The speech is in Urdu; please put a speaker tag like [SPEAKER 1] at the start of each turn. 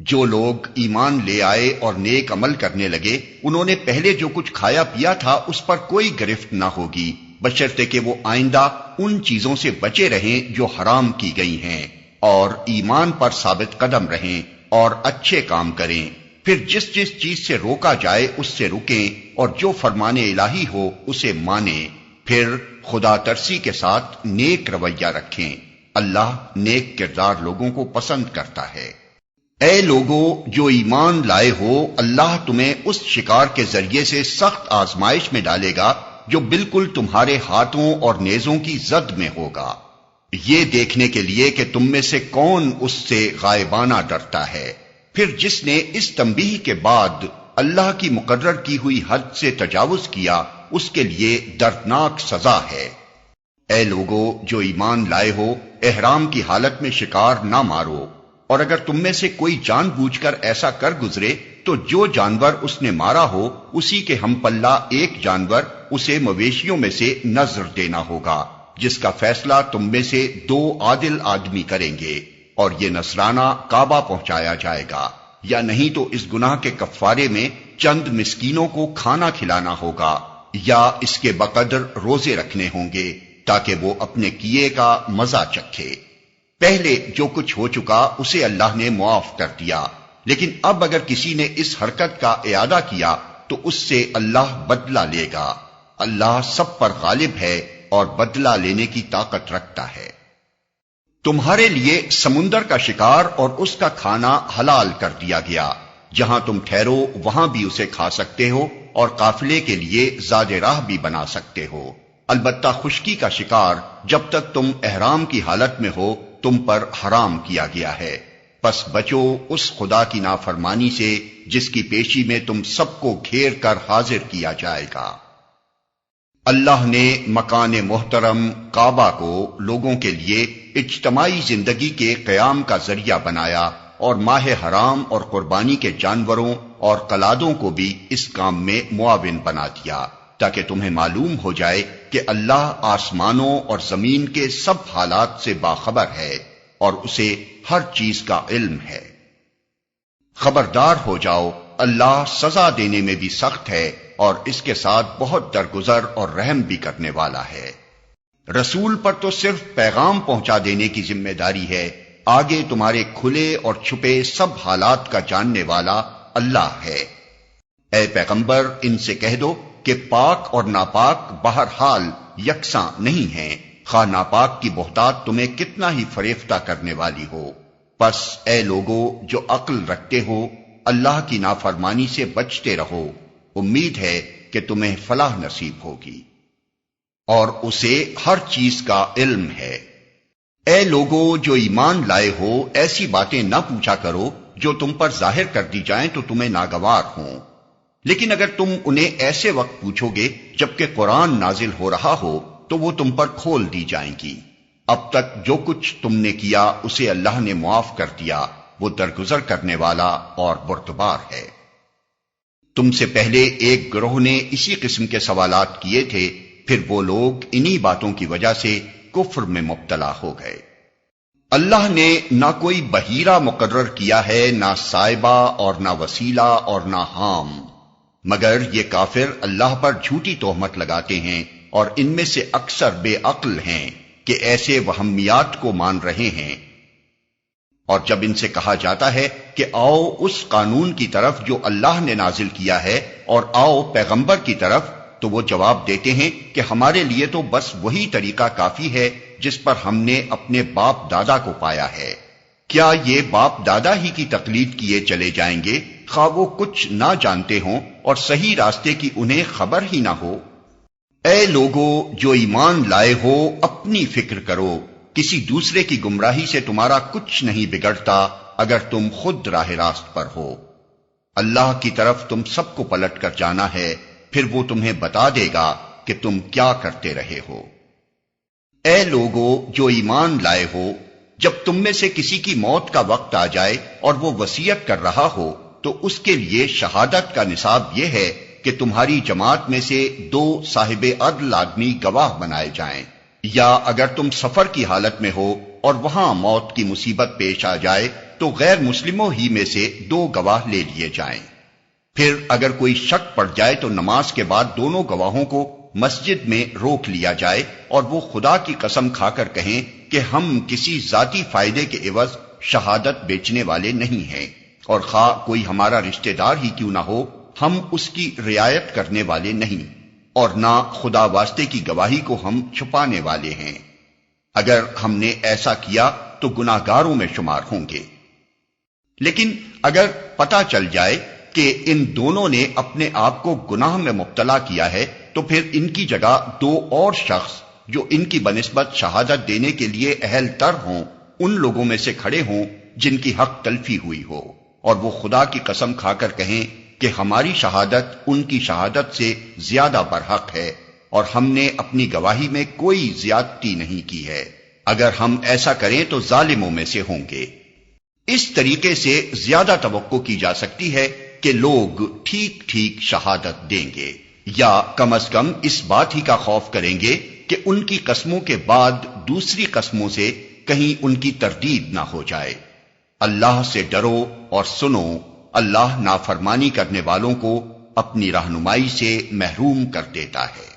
[SPEAKER 1] جو لوگ ایمان لے آئے اور نیک عمل کرنے لگے انہوں نے پہلے جو کچھ کھایا پیا تھا اس پر کوئی گرفت نہ ہوگی، بشرطے کہ وہ آئندہ ان چیزوں سے بچے رہیں جو حرام کی گئی ہیں، اور ایمان پر ثابت قدم رہیں اور اچھے کام کریں۔ پھر جس جس چیز سے روکا جائے اس سے رکیں، اور جو فرمان الہی ہو اسے مانیں، پھر خدا ترسی کے ساتھ نیک رویہ رکھیں۔ اللہ نیک کردار لوگوں کو پسند کرتا ہے۔ اے لوگو جو ایمان لائے ہو، اللہ تمہیں اس شکار کے ذریعے سے سخت آزمائش میں ڈالے گا جو بالکل تمہارے ہاتھوں اور نیزوں کی زد میں ہوگا، یہ دیکھنے کے لیے کہ تم میں سے کون اس سے غائبانہ ڈرتا ہے۔ پھر جس نے اس تنبیہ کے بعد اللہ کی مقرر کی ہوئی حد سے تجاوز کیا اس کے لیے دردناک سزا ہے۔ اے لوگو جو ایمان لائے ہو، احرام کی حالت میں شکار نہ مارو، اور اگر تم میں سے کوئی جان بوجھ کر ایسا کر گزرے تو جو جانور اس نے مارا ہو اسی کے ہم پلہ ایک جانور اسے مویشیوں میں سے نذر دینا ہوگا، جس کا فیصلہ تم میں سے 2 عادل آدمی کریں گے، اور یہ نذرانہ کعبہ پہنچایا جائے گا، یا نہیں تو اس گناہ کے کفارے میں چند مسکینوں کو کھانا کھلانا ہوگا، یا اس کے بقدر روزے رکھنے ہوں گے تاکہ وہ اپنے کیے کا مزہ چکھے۔ پہلے جو کچھ ہو چکا اسے اللہ نے معاف کر دیا، لیکن اب اگر کسی نے اس حرکت کا اعادہ کیا تو اس سے اللہ بدلہ لے گا۔ اللہ سب پر غالب ہے اور بدلہ لینے کی طاقت رکھتا ہے۔ تمہارے لیے سمندر کا شکار اور اس کا کھانا حلال کر دیا گیا، جہاں تم ٹھہرو وہاں بھی اسے کھا سکتے ہو اور قافلے کے لیے زاد راہ بھی بنا سکتے ہو، البتہ خشکی کا شکار جب تک تم احرام کی حالت میں ہو تم پر حرام کیا گیا ہے، پس بچو اس خدا کی نافرمانی سے جس کی پیشی میں تم سب کو گھیر کر حاضر کیا جائے گا۔ اللہ نے مکان محترم کعبہ کو لوگوں کے لیے اجتماعی زندگی کے قیام کا ذریعہ بنایا، اور ماہ حرام اور قربانی کے جانوروں اور قلادوں کو بھی اس کام میں معاون بنا دیا، تاکہ تمہیں معلوم ہو جائے کہ اللہ آسمانوں اور زمین کے سب حالات سے باخبر ہے اور اسے ہر چیز کا علم ہے۔ خبردار ہو جاؤ، اللہ سزا دینے میں بھی سخت ہے اور اس کے ساتھ بہت درگزر اور رحم بھی کرنے والا ہے۔ رسول پر تو صرف پیغام پہنچا دینے کی ذمہ داری ہے، آگے تمہارے کھلے اور چھپے سب حالات کا جاننے والا اللہ ہے۔ اے پیغمبر ان سے کہہ دو کہ پاک اور ناپاک بہرحال یکساں نہیں ہیں، خواہ ناپاک کی بہتات تمہیں کتنا ہی فریفتہ کرنے والی ہو۔ پس اے لوگو جو عقل رکھتے ہو، اللہ کی نافرمانی سے بچتے رہو، امید ہے کہ تمہیں فلاح نصیب ہوگی، اور اسے ہر چیز کا علم ہے۔ اے لوگو جو ایمان لائے ہو، ایسی باتیں نہ پوچھا کرو جو تم پر ظاہر کر دی جائیں تو تمہیں ناگوار ہوں، لیکن اگر تم انہیں ایسے وقت پوچھو گے جبکہ قرآن نازل ہو رہا ہو تو وہ تم پر کھول دی جائیں گی۔ اب تک جو کچھ تم نے کیا اسے اللہ نے معاف کر دیا، وہ درگزر کرنے والا اور بردبار ہے۔ تم سے پہلے ایک گروہ نے اسی قسم کے سوالات کیے تھے، پھر وہ لوگ انہی باتوں کی وجہ سے کفر میں مبتلا ہو گئے۔ اللہ نے نہ کوئی بحیرہ مقرر کیا ہے، نہ سائبہ اور نہ وسیلہ اور نہ حام، مگر یہ کافر اللہ پر جھوٹی تہمت لگاتے ہیں، اور ان میں سے اکثر بے عقل ہیں کہ ایسے وہمیات کو مان رہے ہیں۔ اور جب ان سے کہا جاتا ہے کہ آؤ اس قانون کی طرف جو اللہ نے نازل کیا ہے اور آؤ پیغمبر کی طرف، تو وہ جواب دیتے ہیں کہ ہمارے لیے تو بس وہی طریقہ کافی ہے جس پر ہم نے اپنے باپ دادا کو پایا ہے۔ کیا یہ باپ دادا ہی کی تقلید کیے چلے جائیں گے، خواہ وہ کچھ نہ جانتے ہوں اور صحیح راستے کی انہیں خبر ہی نہ ہو؟ اے لوگو جو ایمان لائے ہو، اپنی فکر کرو، کسی دوسرے کی گمراہی سے تمہارا کچھ نہیں بگڑتا اگر تم خود راہ راست پر ہو۔ اللہ کی طرف تم سب کو پلٹ کر جانا ہے، پھر وہ تمہیں بتا دے گا کہ تم کیا کرتے رہے ہو۔ اے لوگو جو ایمان لائے ہو، جب تم میں سے کسی کی موت کا وقت آ جائے اور وہ وصیت کر رہا ہو تو اس کے لیے شہادت کا نصاب یہ ہے کہ تمہاری جماعت میں سے 2 صاحب عدل آدمی گواہ بنائے جائیں، یا اگر تم سفر کی حالت میں ہو اور وہاں موت کی مصیبت پیش آ جائے تو غیر مسلموں ہی میں سے 2 گواہ لے لیے جائیں۔ پھر اگر کوئی شک پڑ جائے تو نماز کے بعد دونوں گواہوں کو مسجد میں روک لیا جائے اور وہ خدا کی قسم کھا کر کہیں کہ ہم کسی ذاتی فائدے کے عوض شہادت بیچنے والے نہیں ہیں، اور خواہ کوئی ہمارا رشتہ دار ہی کیوں نہ ہو، ہم اس کی رعایت کرنے والے نہیں، اور نہ خدا واسطے کی گواہی کو ہم چھپانے والے ہیں۔ اگر ہم نے ایسا کیا تو گناہگاروں میں شمار ہوں گے۔ لیکن اگر پتہ چل جائے کہ ان دونوں نے اپنے آپ کو گناہ میں مبتلا کیا ہے تو پھر ان کی جگہ 2 اور شخص جو ان کی بنسبت شہادت دینے کے لیے اہل تر ہوں ان لوگوں میں سے کھڑے ہوں جن کی حق تلفی ہوئی ہو، اور وہ خدا کی قسم کھا کر کہیں کہ ہماری شہادت ان کی شہادت سے زیادہ برحق ہے اور ہم نے اپنی گواہی میں کوئی زیادتی نہیں کی ہے۔ اگر ہم ایسا کریں تو ظالموں میں سے ہوں گے۔ اس طریقے سے زیادہ توقع کی جا سکتی ہے کہ لوگ ٹھیک ٹھیک شہادت دیں گے، یا کم از کم اس بات ہی کا خوف کریں گے کہ ان کی قسموں کے بعد دوسری قسموں سے کہیں ان کی تردید نہ ہو جائے۔ اللہ سے ڈرو اور سنو، اللہ نافرمانی کرنے والوں کو اپنی رہنمائی سے محروم کر دیتا ہے۔